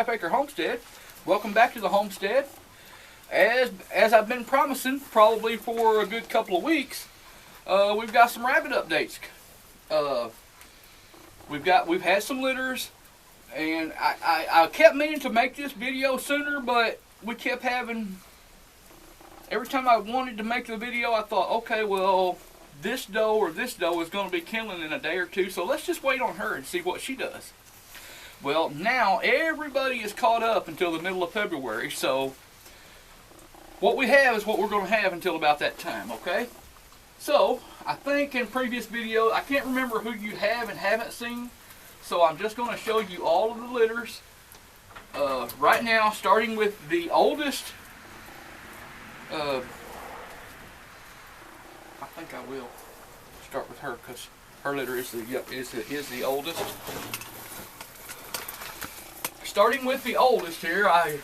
Acre Homestead. Welcome back to the homestead. As I've been promising, probably for a good couple of weeks, we've got some rabbit updates. We've had some litters, and I kept meaning to make this video sooner, but we kept having. Every time I wanted to make the video, I thought, okay, well, this doe or this doe is going to be killing in a day or two, so let's just wait on her and see what she does. Well, now everybody is caught up until the middle of February, so what we have is what we're going to have until about that time, okay? So, I think in previous videos, I can't remember who you have and haven't seen, so I'm just going to show you all of the litters. Right now, starting with the oldest, I think I will start with her because her litter is the oldest. Starting with the oldest here, I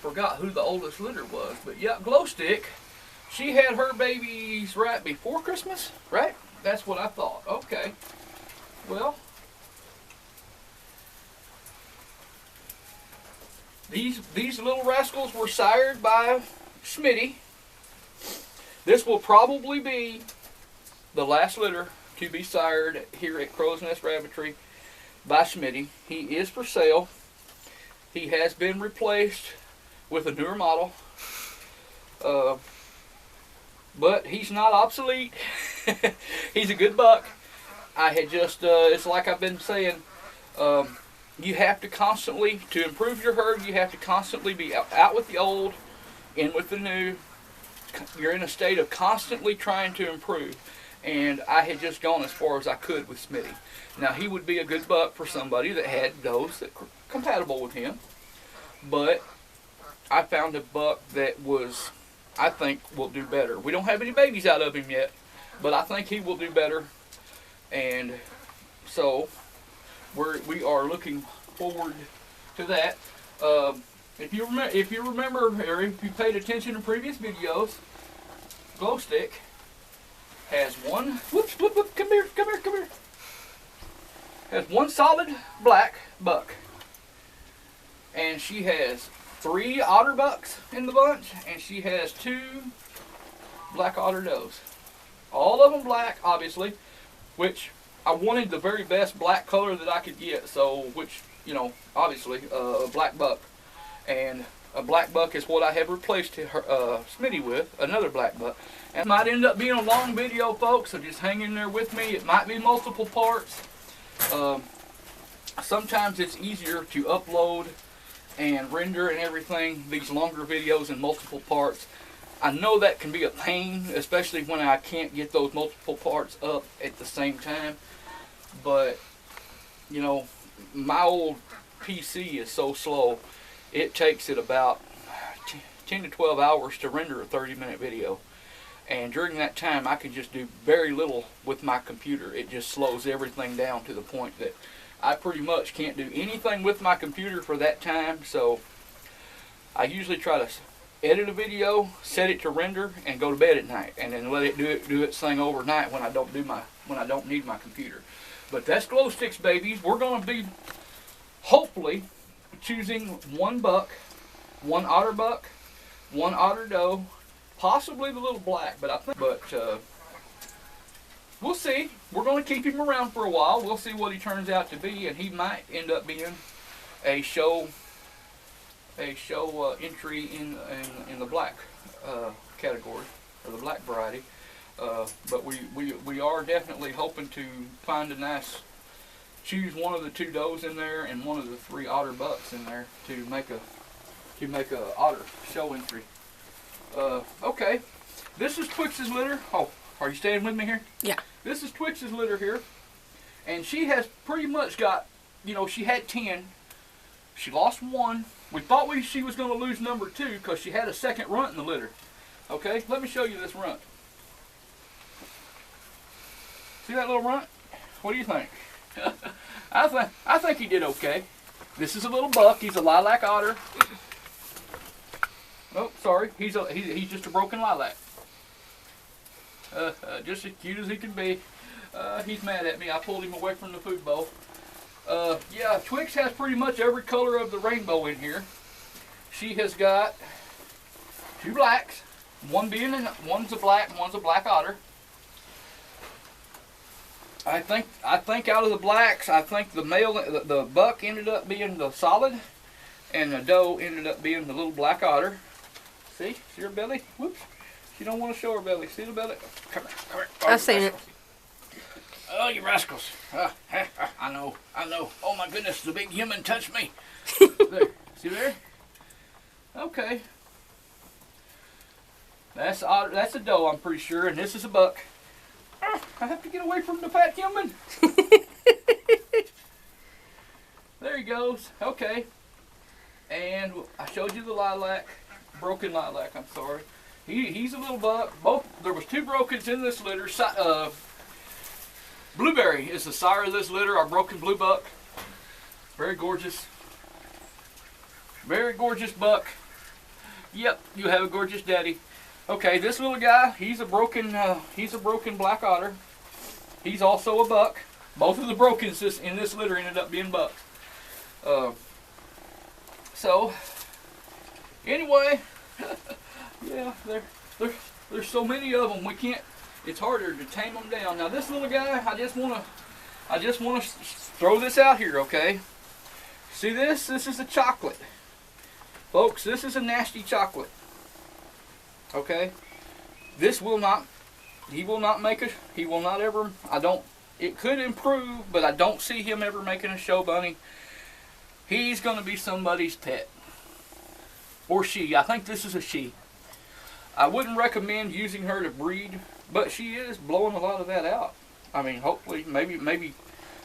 forgot who the oldest litter was, but yeah, Glow Stick. She had her babies right before Christmas, right? That's what I thought. Okay. Well, these little rascals were sired by Smitty. This will probably be the last litter to be sired here at Crow's Nest Rabbitry by Smitty. He is for sale. He has been replaced with a newer model. But he's not obsolete. He's a good buck. I had just, it's like I've been saying, you have to constantly, to improve your herd, you have to constantly be out with the old, in with the new. You're in a state of constantly trying to improve. And I had just gone as far as I could with Smitty. Now, he would be a good buck for somebody that had does that were compatible with him. But I found a buck that was, I think, will do better. We don't have any babies out of him yet, but I think he will do better. And so, we are looking forward to that. If you remember, or if you paid attention to previous videos, Glow Stick has one. Whoops! Come here! Has one solid black buck, and she has 3 otter bucks in the bunch, and she has 2 black otter does. All of them black, obviously, which I wanted the very best black color that I could get. So, which, you know, obviously, a black buck. And a black buck is what I have replaced her, Smitty with, another black buck. And it might end up being a long video, folks, so just hang in there with me. It might be multiple parts. Sometimes it's easier to upload and render and everything, these longer videos in multiple parts. I know that can be a pain, especially when I can't get those multiple parts up at the same time. But, you know, my old PC is so slow. It takes it about 10 to 12 hours to render a 30-minute video. And during that time, I can just do very little with my computer. It just slows everything down to the point that I pretty much can't do anything with my computer for that time. So I usually try to edit a video, set it to render, and go to bed at night, and then let it do its thing overnight when I don't need my computer. But that's Glow Stick's babies. We're going to be hopefully choosing one buck, one otter buck, one otter doe, possibly the little black, but we'll see. We're going to keep him around for a while. We'll see what he turns out to be, and he might end up being a show entry in the black category, or the black variety. But we are definitely hoping to find a nice, choose one of the 2 does in there and one of the 3 otter bucks in there to make a otter show entry. Okay, this is Twix's litter. Oh, are you staying with me here? Yeah. This is Twix's litter here, and she has pretty much got, you know, she had 10. She lost 1. We thought she was going to lose number 2 because she had a second runt in the litter. Okay, let me show you this runt. See that little runt? What do you think? I think he did okay. This is a little buck. He's a lilac otter. Oh, sorry. He's just a broken lilac. Just as cute as he can be. He's mad at me. I pulled him away from the food bowl. Yeah, Twix has pretty much every color of the rainbow in here. She has got 2 blacks, one's a black and one's a black otter. I think out of the blacks, I think the buck ended up being the solid, and the doe ended up being the little black otter. See her belly? Whoops. She don't want to show her belly. See the belly? Come here. Oh, I've seen it. Oh, you rascals. I know. Oh my goodness, the big human touched me. There. See there? Okay. That's a doe, I'm pretty sure, and this is a buck. I have to get away from the fat human. There he goes. Okay. And I showed you the lilac. Broken lilac, I'm sorry. He's a little buck. There was 2 brokens in this litter. Blueberry is the sire of this litter, our broken blue buck. Very gorgeous. Very gorgeous buck. Yep, you have a gorgeous daddy. Okay, this little guy, he's a broken black otter. He's also a buck. Both of the brokens in this litter ended up being bucks. So, anyway, yeah, there's so many of them. It's harder to tame them down. Now this little guy, I just want to throw this out here, okay? See this? This is a chocolate, folks. This is a nasty chocolate. Okay, he will not ever, it could improve, but I don't see him ever making a show bunny. He's going to be somebody's pet. Or she. I think this is a she. I wouldn't recommend using her to breed, but she is blowing a lot of that out. I mean, hopefully, maybe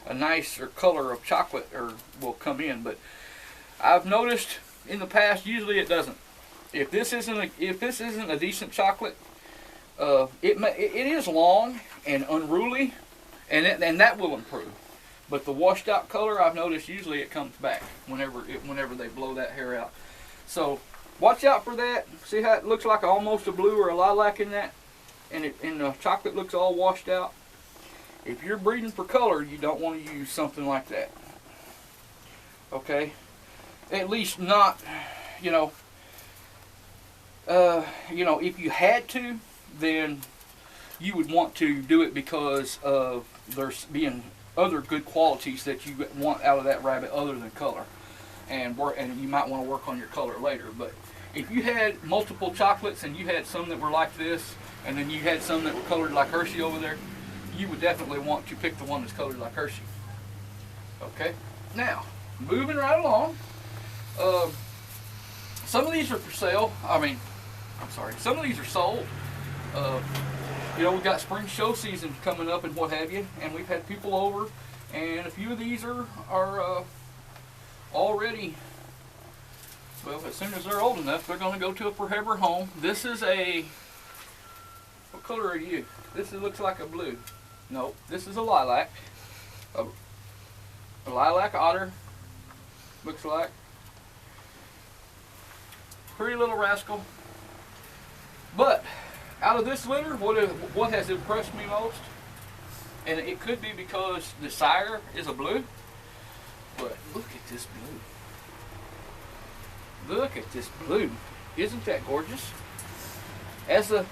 a nicer color of chocolate will come in, but I've noticed in the past, usually it doesn't. If this isn't a decent chocolate, it is long and unruly, and that will improve. But the washed out color, I've noticed usually it comes back whenever they blow that hair out. So watch out for that. See how it looks like almost a blue or a lilac in that, and the chocolate looks all washed out. If you're breeding for color, you don't want to use something like that. Okay, at least not, if you had to, then you would want to do it because of there's being other good qualities that you want out of that rabbit other than color, and you might want to work on your color later. But if you had multiple chocolates and you had some that were like this, and then you had some that were colored like Hershey over there, you would definitely want to pick the one that's colored like Hershey. Okay, now moving right along. Some of these are for sale. Some of these are sold. We've got spring show season coming up and what have you, and we've had people over, and a few of these are already, well, as soon as they're old enough, they're going to go to a forever home. This is what color are you? This looks like a blue. No, this is a lilac. A lilac otter, looks like. Pretty little rascal. But out of this litter, what has impressed me most, and it could be because the sire is a blue, but look at this blue. Look at this blue. Isn't that gorgeous? As the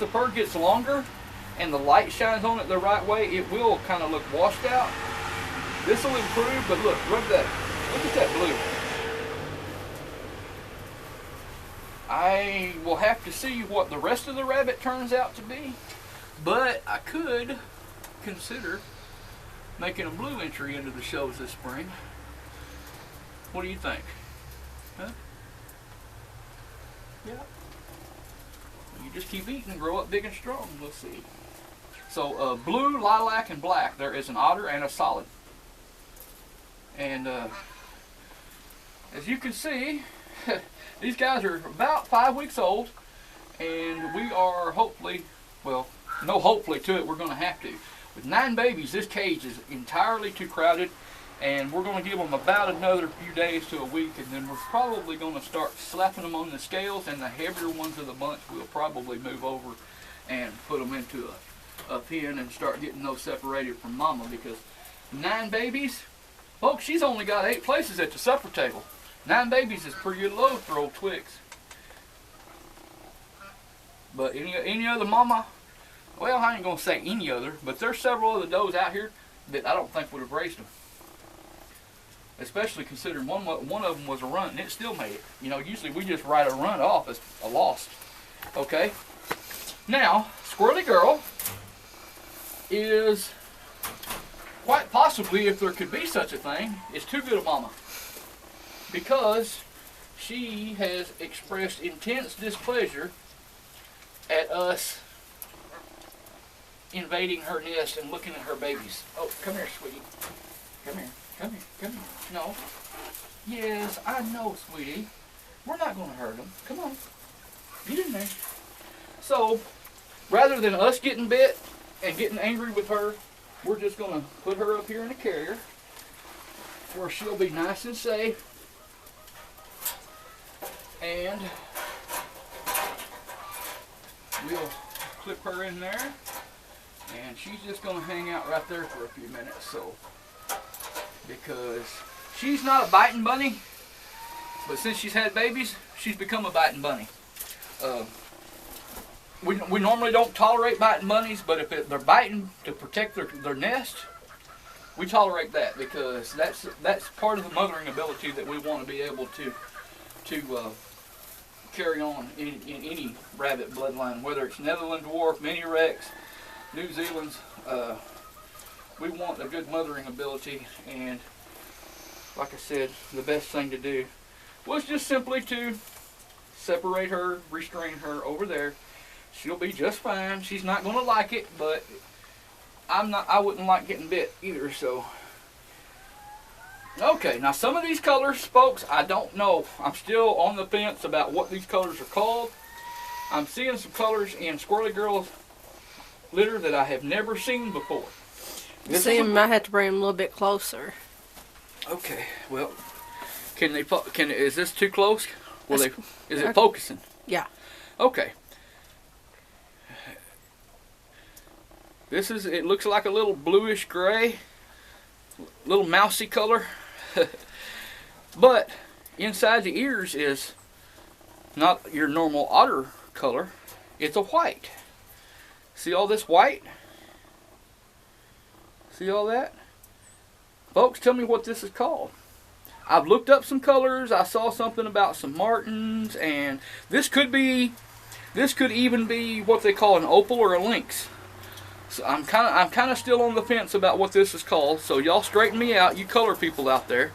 fur gets longer and the light shines on it the right way, it will kind of look washed out. This will improve, but look at that blue. I will have to see what the rest of the rabbit turns out to be, but I could consider making a blue entry into the shows this spring. What do you think? Huh? Yeah. You just keep eating and grow up big and strong. We'll see. So blue, lilac, and black. There is an otter and a solid. And as you can see, these guys are about 5 weeks old, and we are hopefully to it, we're going to have to. With 9 babies, this cage is entirely too crowded, and we're going to give them about another few days to a week, and then we're probably going to start slapping them on the scales, and the heavier ones of the bunch we'll probably move over and put them into a pen and start getting those separated from mama, because 9 babies, Folks, she's only got 8 places at the supper table. 9 babies is pretty good load for old Twix. But any other mama, well, I ain't going to say any other, but there's several other does out here that I don't think would have raised them. Especially considering one of them was a run, and it still made it. You know, usually we just write a run off as a loss. Okay? Now, Squirly Girl is quite possibly, if there could be such a thing, is too good a mama. Because she has expressed intense displeasure at us invading her nest and looking at her babies. Oh, come here, sweetie. Come here, come here, come here. No. Yes, I know, sweetie. We're not going to hurt them. Come on. Get in there. So, rather than us getting bit and getting angry with her, we're just going to put her up here in a carrier where she'll be nice and safe. And we'll clip her in there. And she's just going to hang out right there for a few minutes. So, because she's not a biting bunny, but since she's had babies, she's become a biting bunny. We normally don't tolerate biting bunnies, but if they're biting to protect their nest, we tolerate that because that's part of the mothering ability that we want to be able to carry on in any rabbit bloodline, whether it's Netherland Dwarf, Mini Rex, New Zealand's. We want a good mothering ability, and like I said, the best thing to do was just simply to separate her, restrain her over there. She'll be just fine. She's not going to like it, but I wouldn't like getting bit either, so. Okay, now some of these colors, folks, I don't know. I'm still on the fence about what these colors are called. I'm seeing some colors in Squirly Girl's litter that I have never seen before. See, you might have to bring them a little bit closer. Okay, well, is this too close? Is it focusing? Yeah. Okay. It looks like a little bluish gray, little mousy color. But inside the ears is not your normal otter color. It's a white. See all this white? See all that? Folks, tell me what this is called. I've looked up some colors. I saw something about some martins, and this could even be what they call an opal or a lynx. So I'm kind of still on the fence about what this is called. So y'all straighten me out, you color people out there.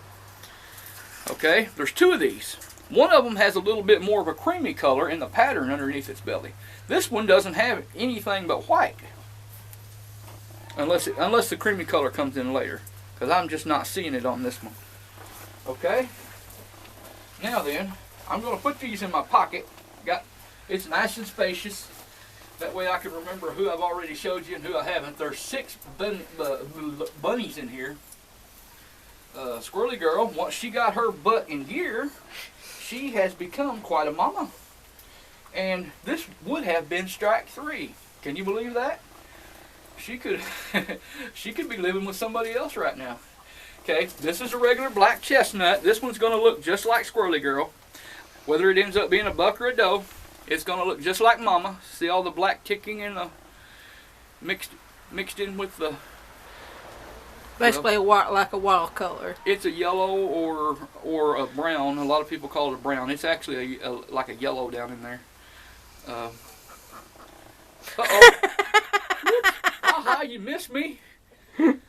Okay, there's 2 of these. One of them has a little bit more of a creamy color in the pattern underneath its belly. This one doesn't have anything but white, unless the creamy color comes in later, because I'm just not seeing it on this one. Okay. Now then, I'm going to put these in my pocket. It's nice and spacious. That way I can remember who I've already showed you and who I haven't. There's 6 bunnies in here. Squirly Girl, once she got her butt in gear, she has become quite a mama. And this would have been strike 3. Can you believe that? She could be living with somebody else right now. Okay, this is a regular black chestnut. This one's going to look just like Squirly Girl. Whether it ends up being a buck or a doe, it's going to look just like Mama. See all the black ticking and the mixed in with the... Basically like a wild color. It's a yellow or a brown. A lot of people call it a brown. It's actually like a yellow down in there. Uh-oh. Aha, you missed me. Ooh,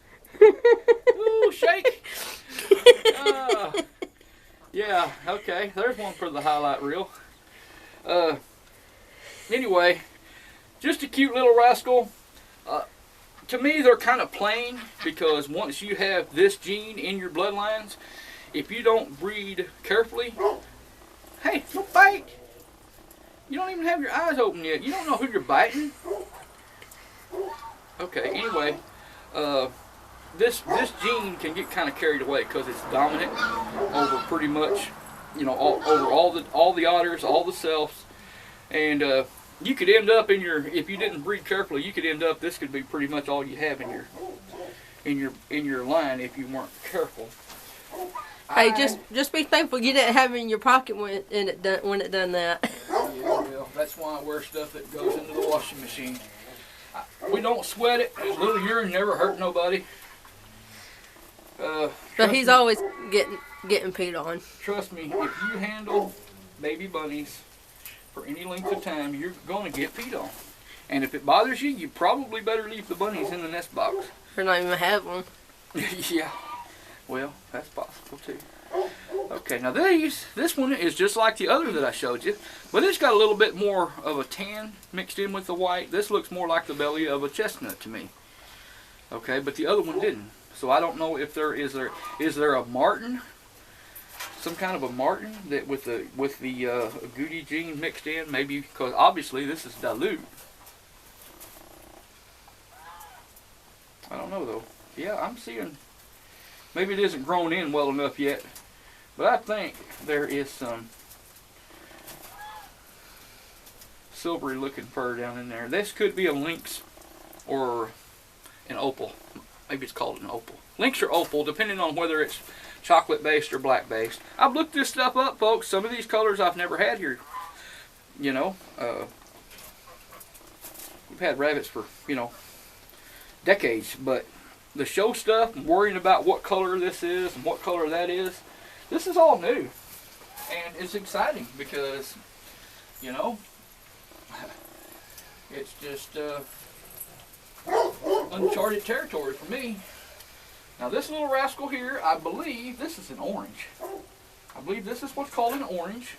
shake. Yeah, okay. There's one for the highlight reel. Anyway, just a cute little rascal. To me, they're kind of plain because once you have this gene in your bloodlines, if you don't breed carefully, hey, don't bite. You don't even have your eyes open yet. You don't know who you're biting. Okay, anyway, this gene can get kind of carried away because it's dominant over pretty much, over all the otters, all the selfs, and you could end up if you didn't breed carefully, you could end up, this could be pretty much all you have in your line if you weren't careful. Hey, just be thankful you didn't have it in your pocket when it done that. Yeah, well, that's why I wear stuff that goes into the washing machine. We don't sweat it. A little urine never hurt nobody. But he's always getting peed on. Trust me, if you handle baby bunnies for any length of time, you're going to get peed on. And if it bothers you, you probably better leave the bunnies in the nest box. Or not even have one. Yeah, well, that's possible too. Okay, now this one is just like the other that I showed you, but it's got a little bit more of a tan mixed in with the white. This looks more like the belly of a chestnut to me. Okay, but the other one didn't. So I don't know if is there a marten, some kind of a marten that with the Goody gene mixed in, maybe, because obviously this is dilute. I don't know though. Yeah, I'm seeing, maybe it isn't grown in well enough yet, but I think there is some silvery looking fur down in there. This could be a lynx or an opal. Maybe it's called an opal. Lynx or opal, depending on whether it's chocolate based or black based. I've looked this stuff up, folks. Some of these colors I've never had here. You know, we've had rabbits for, you know, decades, but the show stuff and worrying about what color this is and what color that is, this is all new. And it's exciting because, you know, it's just uncharted territory for me. Now this little rascal here, I believe this is an orange. I believe this is what's called an orange.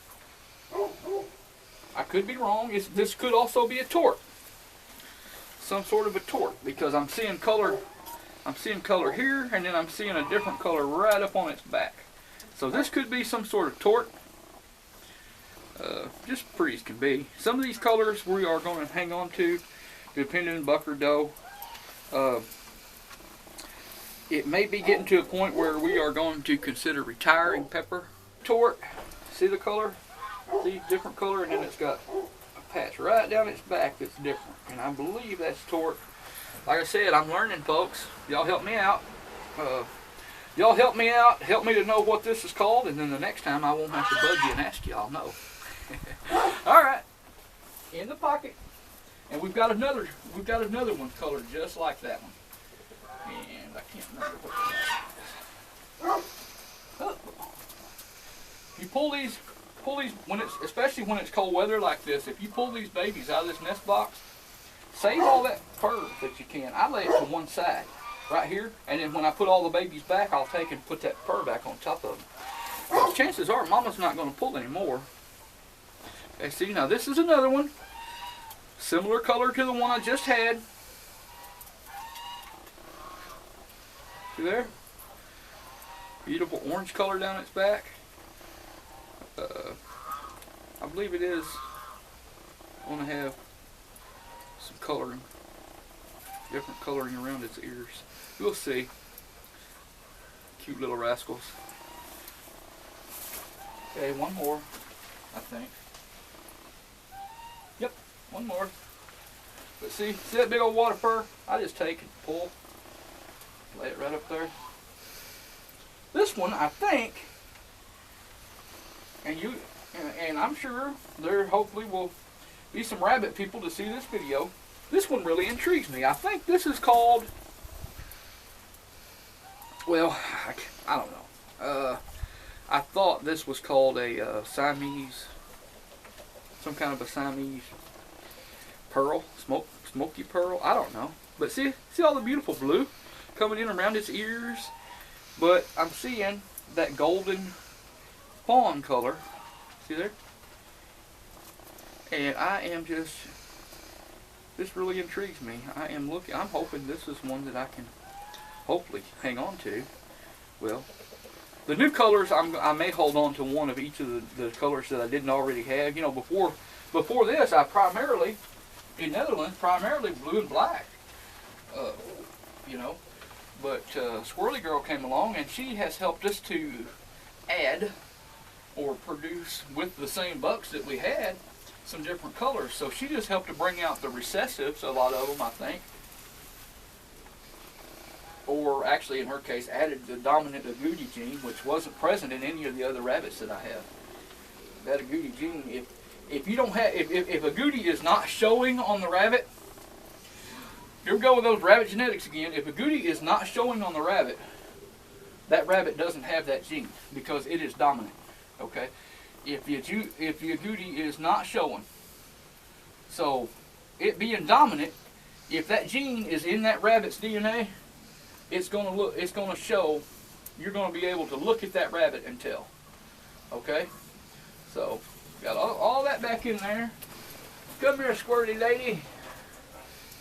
I could be wrong. This could also be a tort. Some sort of a tort, because I'm seeing color here, and then I'm seeing a different color right up on its back. So this could be some sort of tort. Just pretty as can be. Some of these colors we are going to hang on to, depending on buck or doe. It may be getting to a point where we are going to consider retiring Pepper. Tort, see the color? See, different color, and then it's got a patch right down its back that's different. And I believe that's tort. Like I said, I'm learning, folks. Y'all help me out. Y'all help me out. Help me to know what this is called, and then the next time I won't have to bug you and ask you. I'll know. All right, in the pocket, and we've got another one colored just like that one. And I can't remember what that is. Oh. You pull these when especially when it's cold weather like this. If you pull these babies out of this nest box, save all that fur that you can. I lay it to one side, right here, and then when I put all the babies back, I'll take and put that fur back on top of them. But chances are, Mama's not going to pull anymore. Okay, see, now this is another one, similar color to the one I just had. See there? Beautiful orange color down its back. I believe it is going to have some coloring, different coloring around its ears. You'll see. Cute little rascals. Okay, one more, I think. Yep, one more. But see that big old water fur? I just take and pull, lay it right up there. This one, I think, and I'm sure there hopefully will be some rabbit people to see this video. This one really intrigues me. I think this is called, well, I don't know. I thought this was called a Siamese, some kind of a Siamese pearl, smoky pearl. I don't know. But see all the beautiful blue coming in around its ears. But I'm seeing that golden fawn color. See there? And I am just, this really intrigues me. I'm hoping this is one that I can hopefully hang on to. Well, the new colors, I may hold on to one of each of the colors that I didn't already have. You know, before this, I primarily, in Netherlands, blue and black. You know, but Squirly Girl came along, and she has helped us to add or produce with the same bucks that we had some different colors. So she just helped to bring out the recessives, a lot of them, I think. or actually in her case, added the dominant agouti gene, which wasn't present in any of the other rabbits that I have. That agouti gene, if you don't have, if agouti is not showing on the rabbit, here we go with those rabbit genetics again. If agouti is not showing on the rabbit, that rabbit doesn't have that gene because it is dominant. Okay, if the agouti is not showing, so it being dominant, if that gene is in that rabbit's DNA, it's gonna show. You're gonna be able to look at that rabbit and tell. Okay, so got all that back in there. Come here, squirty lady.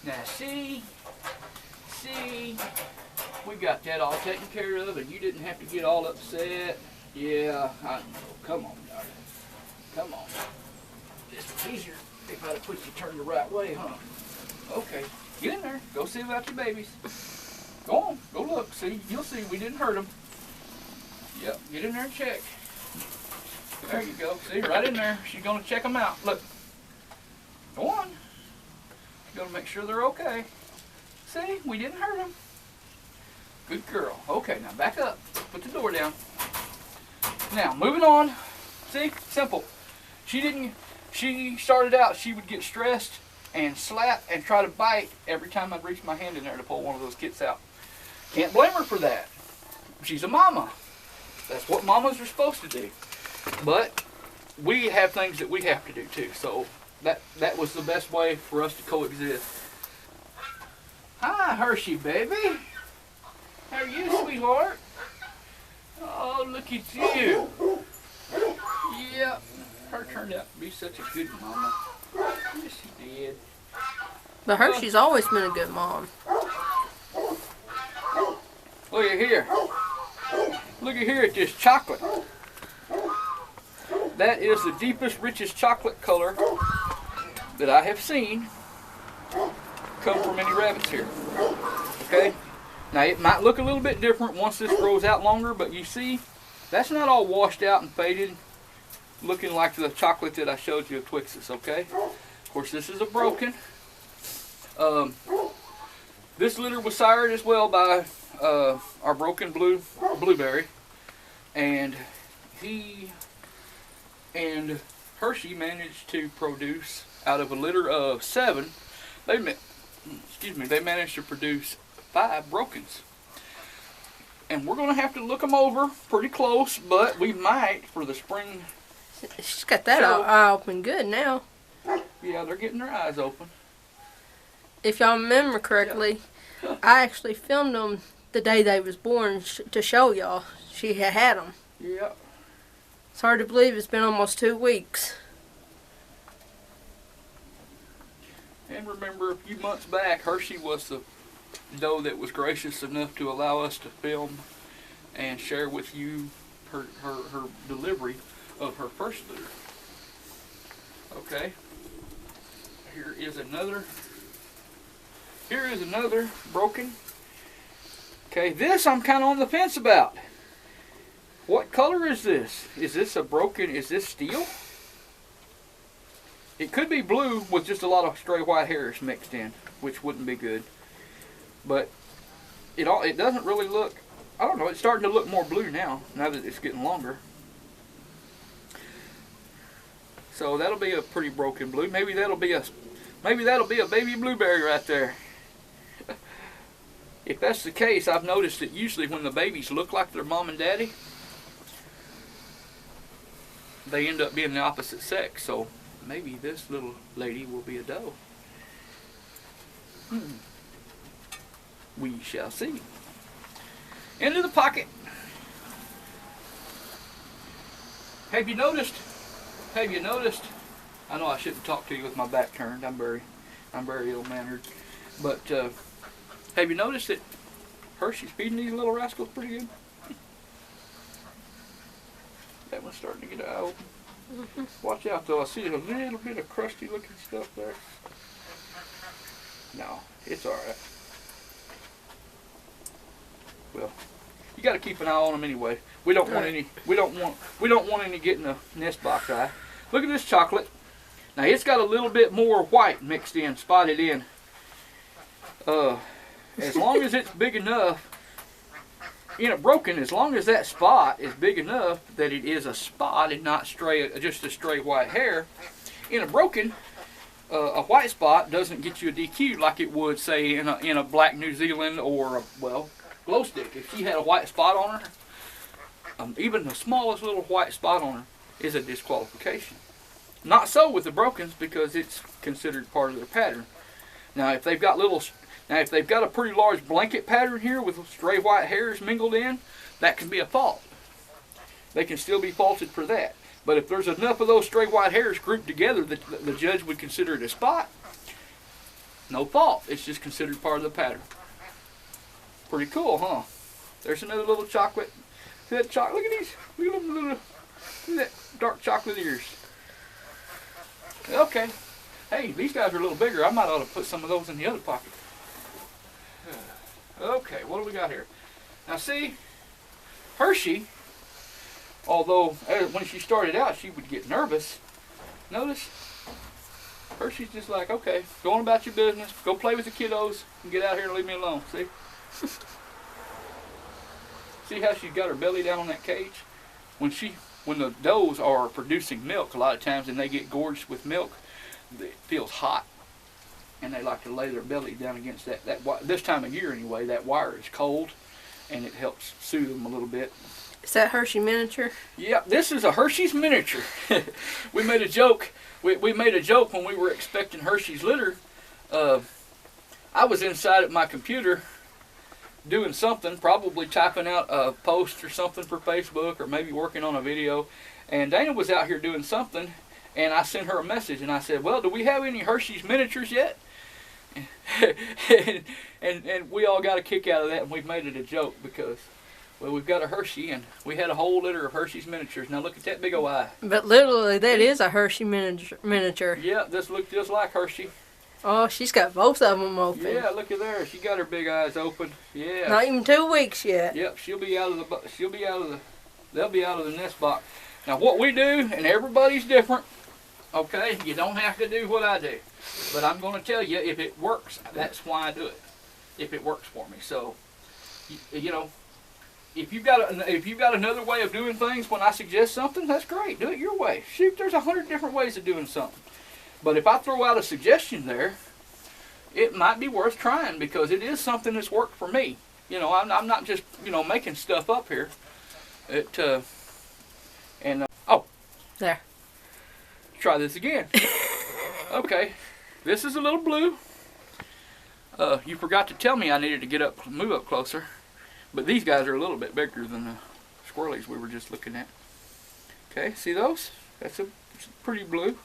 Now see, we got that all taken care of, and you didn't have to get all upset. Yeah, I know. Come on, darling. Come on. This was easier if I'd have put you turned the right way, huh? Okay, get in there. Go see about your babies. Go on, go look. See, you'll see we didn't hurt them. Yep, get in there and check. There you go. See, right in there. She's gonna check them out. Look. Go on. Gonna make sure they're okay. See, we didn't hurt them. Good girl. Okay, now back up. Put the door down. Now, moving on. See, simple. She started out, she would get stressed and slap and try to bite every time I'd reach my hand in there to pull one of those kits out. Can't blame her for that. She's a mama. That's what mamas are supposed to do. But we have things that we have to do too. So that was the best way for us to coexist. Hi, Hershey, baby. How are you, sweetheart? Oh, look at you. Yeah, her turned out to be such a good mama. Yes, she did. But Hershey's always been a good mom. Look at here. Look at here at this chocolate. That is the deepest, richest chocolate color that I have seen come from any rabbits here. Okay? Now it might look a little bit different once this grows out longer, but you see, that's not all washed out and faded, looking like the chocolate that I showed you of Twix's, okay? Of course, this is a broken. This litter was sired as well by our broken blueberry, and he and Hershey managed to produce, out of a litter of 7, they managed to produce 5 brokens. And we're going to have to look them over pretty close, but we might for the spring. She's got that eye open good now. Yeah, they're getting their eyes open. If y'all remember correctly, I actually filmed them the day they was born to show y'all. She had them. Yeah. It's hard to believe it's been almost 2 weeks. And remember, a few months back, Hershey was the doe that was gracious enough to allow us to film and share with you her delivery of her first litter. Okay. Here is another broken. Okay, this I'm kind of on the fence about. What color is this? Is this a broken, is this steel? It could be blue with just a lot of stray white hairs mixed in, which wouldn't be good. But it doesn't really look, I don't know, it's starting to look more blue now that it's getting longer. So that'll be a pretty broken blue. Maybe that'll be a baby blueberry right there. If that's the case, I've noticed that usually when the babies look like their mom and daddy, they end up being the opposite sex. So maybe this little lady will be a doe. We shall see. Into the pocket. Have you noticed? I know I shouldn't talk to you with my back turned. I'm very ill-mannered. But have you noticed that Hershey's feeding these little rascals pretty good? That one's starting to get eye open. Watch out though, I see a little bit of crusty looking stuff there. No, it's alright. Well, you got to keep an eye on them anyway. We don't want any getting a nest box eye. Look at this chocolate. Now it's got a little bit more white mixed in, spotted in. as long as it's big enough, in a broken, as long as that spot is big enough that it is a spot and not just a stray white hair, in a broken, a white spot doesn't get you a DQ like it would, say, in a black New Zealand or a, well, glow stick. If she had a white spot on her, even the smallest little white spot on her is a disqualification. Not so with the brokens, because it's considered part of their pattern. Now, if they've got a pretty large blanket pattern here with stray white hairs mingled in, that can be a fault. They can still be faulted for that. But if there's enough of those stray white hairs grouped together that the judge would consider it a spot, no fault. It's just considered part of the pattern. Pretty cool, huh? There's another little chocolate. See that chocolate? Look at these. Look at them little. See that dark chocolate ears. Okay. Hey, these guys are a little bigger. I might ought to put some of those in the other pocket. Okay, what do we got here? Now see, Hershey, although when she started out she would get nervous, notice Hershey's just like, okay, go on about your business, go play with the kiddos, and get out here and leave me alone. See? See how she's got her belly down on that cage? When the does are producing milk a lot of times and they get gorged with milk, it feels hot. And they like to lay their belly down against that this time of year anyway, that wire is cold and it helps soothe them a little bit. Is that Hershey miniature? Yep, this is a Hershey's miniature. We made a joke. We made a joke when we were expecting Hershey's litter. I was inside at my computer doing something, probably typing out a post or something for Facebook or maybe working on a video. And Dana was out here doing something and I sent her a message and I said, well, do we have any Hershey's miniatures yet? and we all got a kick out of that, and we've made it a joke because, well, we've got a Hershey and we had a whole litter of Hershey's miniatures. Now look at that big old eye. But literally, that is a Hershey miniature. Yeah, this looks just like Hershey. Oh, she's got both of them open. Yeah, look at there. She got her big eyes open. Yeah. Not even 2 weeks yet. Yep, they'll be out of the nest box. Now what we do, and everybody's different. Okay, you don't have to do what I do, but I'm going to tell you if it works. That's why I do it. If it works for me, so you know, if you've got another way of doing things when I suggest something, that's great. Do it your way. Shoot, there's 100 different ways of doing something. But if I throw out a suggestion there, it might be worth trying because it is something that's worked for me. You know, I'm not just making stuff up here. Oh, there. Try this again. Okay, this is a little blue. You forgot to tell me I needed to move up closer, but these guys are a little bit bigger than the squirrelies we were just looking at. Okay, see those? That's a pretty blue.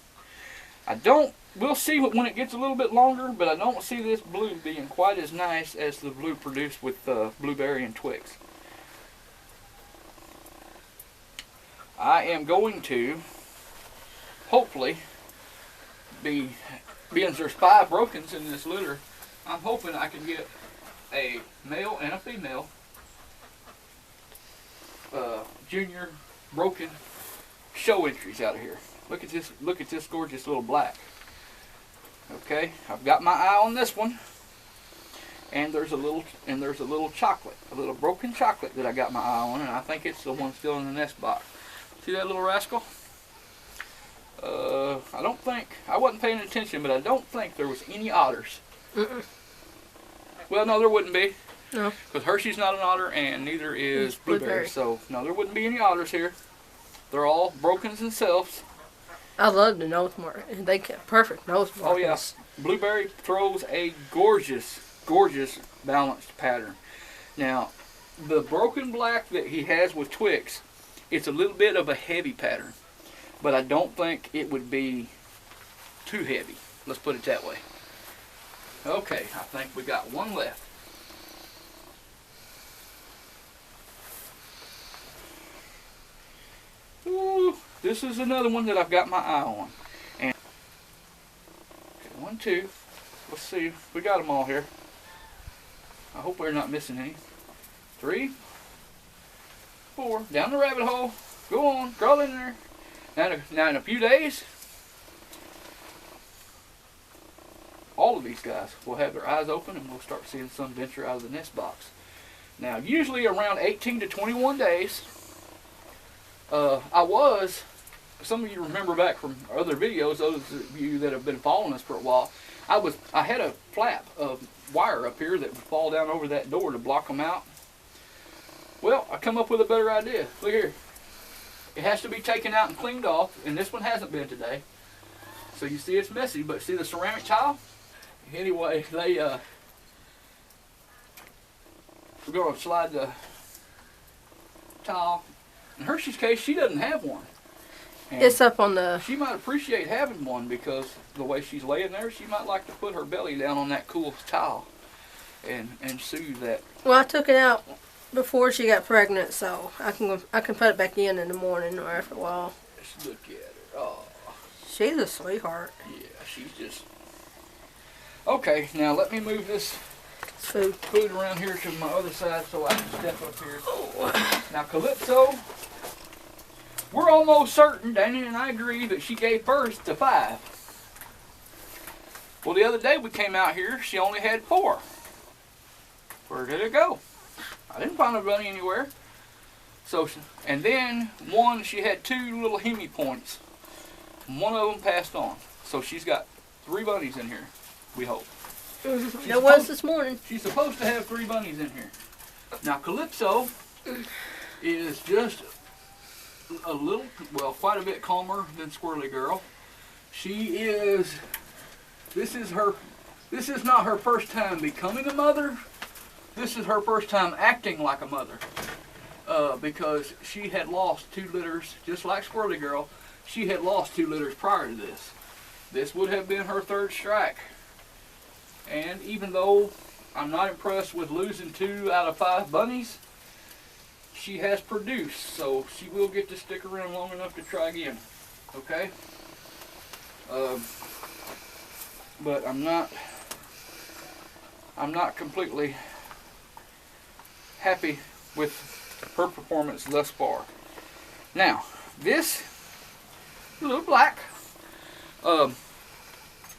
We'll see when it gets a little bit longer, but I don't see this blue being quite as nice as the blue produced with blueberry and Twix. I am going to hopefully being there's 5 brokens in this litter, I'm hoping I can get a male and a female junior broken show entries out of here. Look at this gorgeous little black. Okay, I've got my eye on this one, and there's a little chocolate, a little broken chocolate that I got my eye on, and I think it's the one still in the nest box. See that little rascal? I wasn't paying attention, but I don't think there was any otters. Well, no, there wouldn't be. No. Because Hershey's not an otter, and neither is Blueberry. So, no, there wouldn't be any otters here. They're all brokens themselves. I love the nose mark. They get perfect nose marks. Oh, yes. Yeah. Blueberry throws a gorgeous, gorgeous balanced pattern. Now, the broken black that he has with Twix, it's a little bit of a heavy pattern. But I don't think it would be too heavy. Let's put it that way. Okay, I think we got one left. Ooh, this is another one that I've got my eye on. And okay, 1, 2. Let's see. We got them all here. I hope we're not missing any. 3, 4. Down the rabbit hole. Go on. Crawl in there. Now in a few days, all of these guys will have their eyes open and we'll start seeing some venture out of the nest box. Now, usually around 18 to 21 days, some of you remember back from other videos, those of you that have been following us for a while, I had a flap of wire up here that would fall down over that door to block them out. Well, I come up with a better idea. Look here. It has to be taken out and cleaned off, and this one hasn't been today. So you see it's messy, but see the ceramic tile? Anyway, we're going to slide the tile. In Hershey's case, she doesn't have one. And it's up on the... She might appreciate having one because the way she's laying there, she might like to put her belly down on that cool tile and soothe that. Well, I took it out before she got pregnant, so I can put it back in the morning or after a while. Let's look at her. Oh. She's a sweetheart. Yeah, she's just... Okay, now let me move this Food around here to my other side so I can step up here. Now, Calypso, we're almost certain, Danny and I agree, that she gave birth to 5. Well, the other day we came out here, she only had 4. Where did it go? I didn't find a bunny anywhere. So, and then she had 2 little hemi points. One of them passed on. So she's got 3 bunnies in here, we hope. There was this morning. She's supposed to have 3 bunnies in here. Now, Calypso is just a little, well, quite a bit calmer than Squirly Girl. This is not her first time becoming a mother. This is her first time acting like a mother. Because she had lost 2 litters, just like Squirly Girl. She had lost 2 litters prior to this. This would have been her 3rd strike. And even though I'm not impressed with losing 2 out of 5 bunnies, she has produced, so she will get to stick around long enough to try again. Okay? But I'm not completely happy with her performance thus far. Now, this little black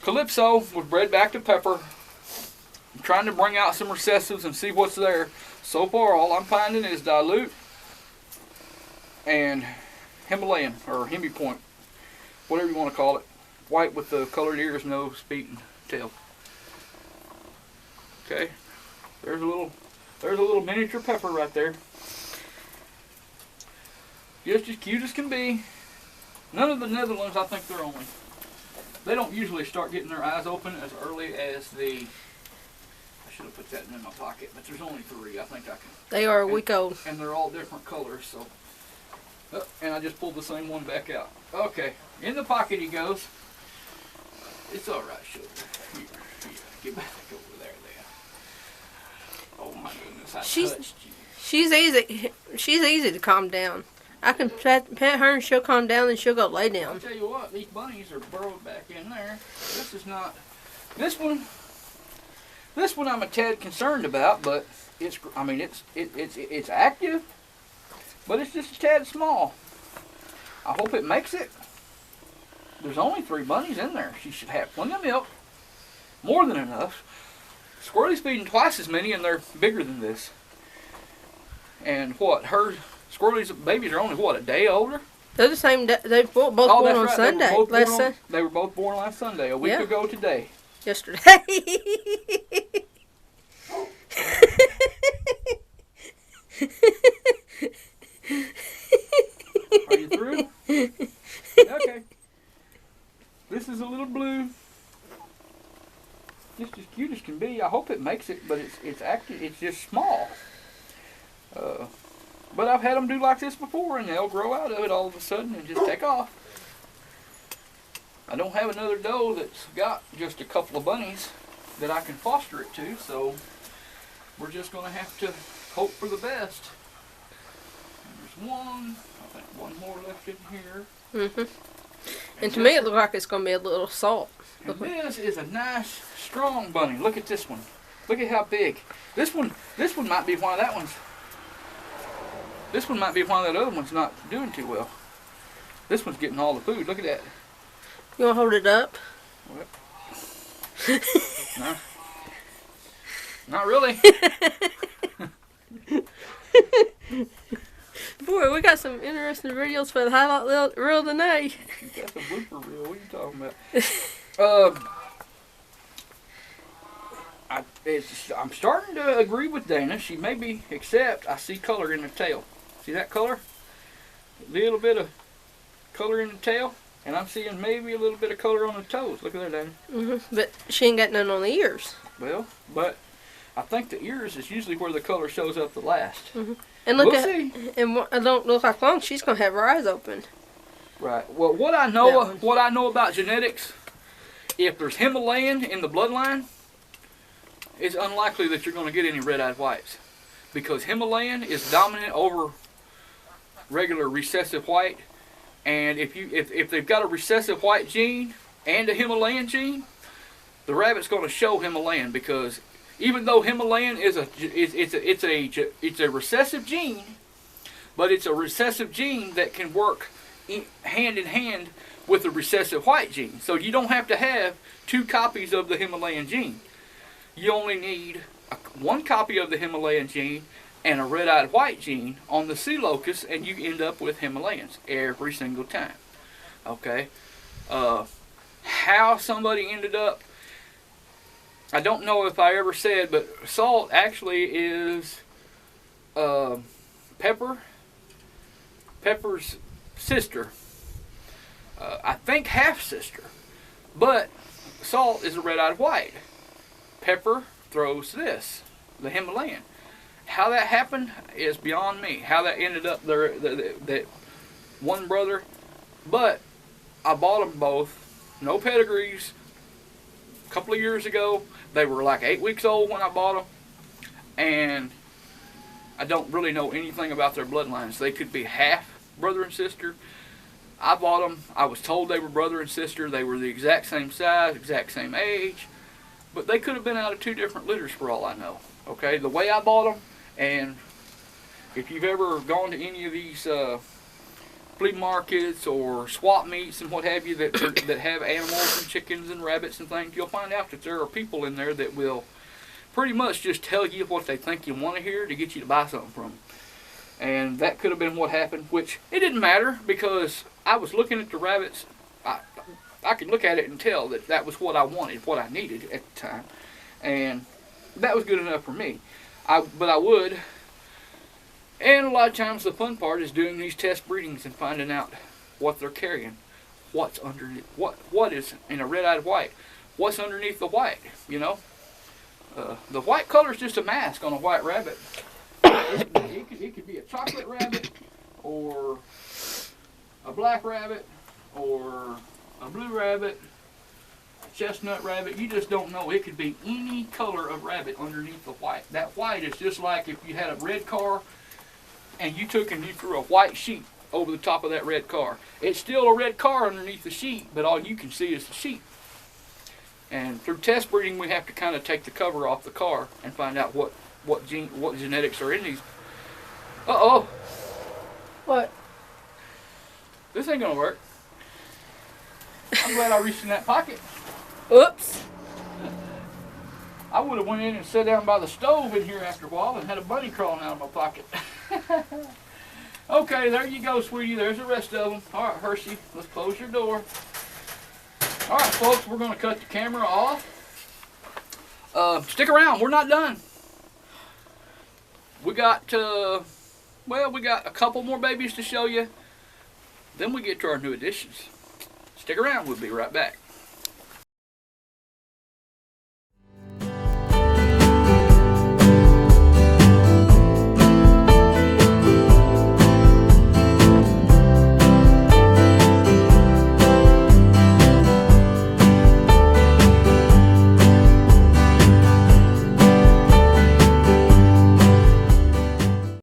Calypso was bred back to Pepper. I'm trying to bring out some recessives and see what's there. So far, all I'm finding is dilute and Himalayan, or Hemi Point, whatever you want to call it. White with the colored ears, nose, feet, and tail. Okay, there's a little miniature Pepper right there. Just as cute as can be. None of the Netherlands, I think they're only. They don't usually start getting their eyes open as early as the... I should have put that in my pocket, but there's only 3. I think I can. They are a week old. And they're all different colors, so... Oh, and I just pulled the same one back out. Okay, in the pocket he goes. It's all right, sugar. Here, get back over there, then. Oh my goodness, I touched you. She's easy to calm down. I can pet her and she'll calm down and she'll go lay down. I'll tell you what, these bunnies are burrowed back in there. This is not... This one I'm a tad concerned about, but it's active, but it's just a tad small. I hope it makes it. There's only 3 bunnies in there. She should have plenty of milk, more than enough. Squirrely's feeding twice as many, and they're bigger than this. And what, Squirrely's babies are only, what, a day older? They're the same day. They were both born on Sunday. They were both born last Sunday, a week ago today. Yesterday. Are you through? Okay. This is a little blue. Just as cute as can be. I hope it makes it, but it's active. It's just small. But I've had them do like this before, and they'll grow out of it all of a sudden and just take off. I don't have another doe that's got just a couple of bunnies that I can foster it to, so we're just going to have to hope for the best. And there's one. I think one more left in here. And to me it looks like it's going to be a little salt. And this is a nice, strong bunny. Look at this one. Look at how big. This one might be why that one's... This one might be why that other one's not doing too well. This one's getting all the food. Look at that. You want to hold it up? What? No. Not really. Boy, we got some interesting videos for the highlight reel tonight. That's a blooper reel. What are you talking about? I'm starting to agree with Dana. She may be, except I see color in the tail. See that color? A little bit of color in the tail. And I'm seeing maybe a little bit of color on the toes. Look at that, Dana. But she ain't got none on the ears. Well, but I think the ears is usually where the color shows up the last. And look We'll see. And it don't look like long she's gonna have her eyes open. Right. Well, what I know about genetics, if there's Himalayan in the bloodline, it's unlikely that you're going to get any red-eyed whites, because Himalayan is dominant over regular recessive white, and if they've got a recessive white gene and a Himalayan gene, the rabbit's going to show Himalayan, because even though Himalayan is it's a recessive gene, but it's a recessive gene that can work hand in hand with the recessive white gene. So you don't have to have 2 copies of the Himalayan gene. You only need one copy of the Himalayan gene and a red-eyed white gene on the C locus, and you end up with Himalayans every single time. Okay? How somebody ended up, I don't know if I ever said, but Salt actually is Pepper's sister. I think half-sister. But Salt is a red-eyed white. Pepper throws this, the Himalayan. How that happened is beyond me. How that ended up there, that one brother. But I bought them both, no pedigrees, a couple of years ago. They were like 8 weeks old when I bought them. And I don't really know anything about their bloodlines. They could be half brother and sister. I bought them. I was told they were brother and sister. They were the exact same size, exact same age. But they could have been out of 2 different litters for all I know. Okay, the way I bought them, and if you've ever gone to any of these flea markets or swap meets and what have you that have animals and chickens and rabbits and things, you'll find out that there are people in there that will pretty much just tell you what they think you want to hear to get you to buy something from them. And that could have been what happened, which it didn't matter, because I was looking at the rabbits. I could look at it and tell that that was what I wanted, what I needed at the time. And that was good enough for me. But I would. And a lot of times the fun part is doing these test breedings and finding out what they're carrying. What's underneath, what is in a red-eyed white. What's underneath the white, you know? The white color is just a mask on a white rabbit. It could be a chocolate rabbit, or a black rabbit, or a blue rabbit, a chestnut rabbit. You just don't know. It could be any color of rabbit underneath the white. That white is just like if you had a red car and you took and you threw a white sheet over the top of that red car. It's still a red car underneath the sheet, but all you can see is the sheet. And through test breeding, we have to kind of take the cover off the car and find out what genetics are in these. Uh-oh. What? This ain't gonna work. I'm glad I reached in that pocket. Oops. I would have went in and sat down by the stove in here after a while and had a bunny crawling out of my pocket. Okay, there you go, sweetie. There's the rest of them. All right, Hershey, let's close your door. All right, folks, we're going to cut the camera off. Stick around. We're not done. We got, we got a couple more babies to show you. Then we get to our new additions. Stick around. We'll be right back.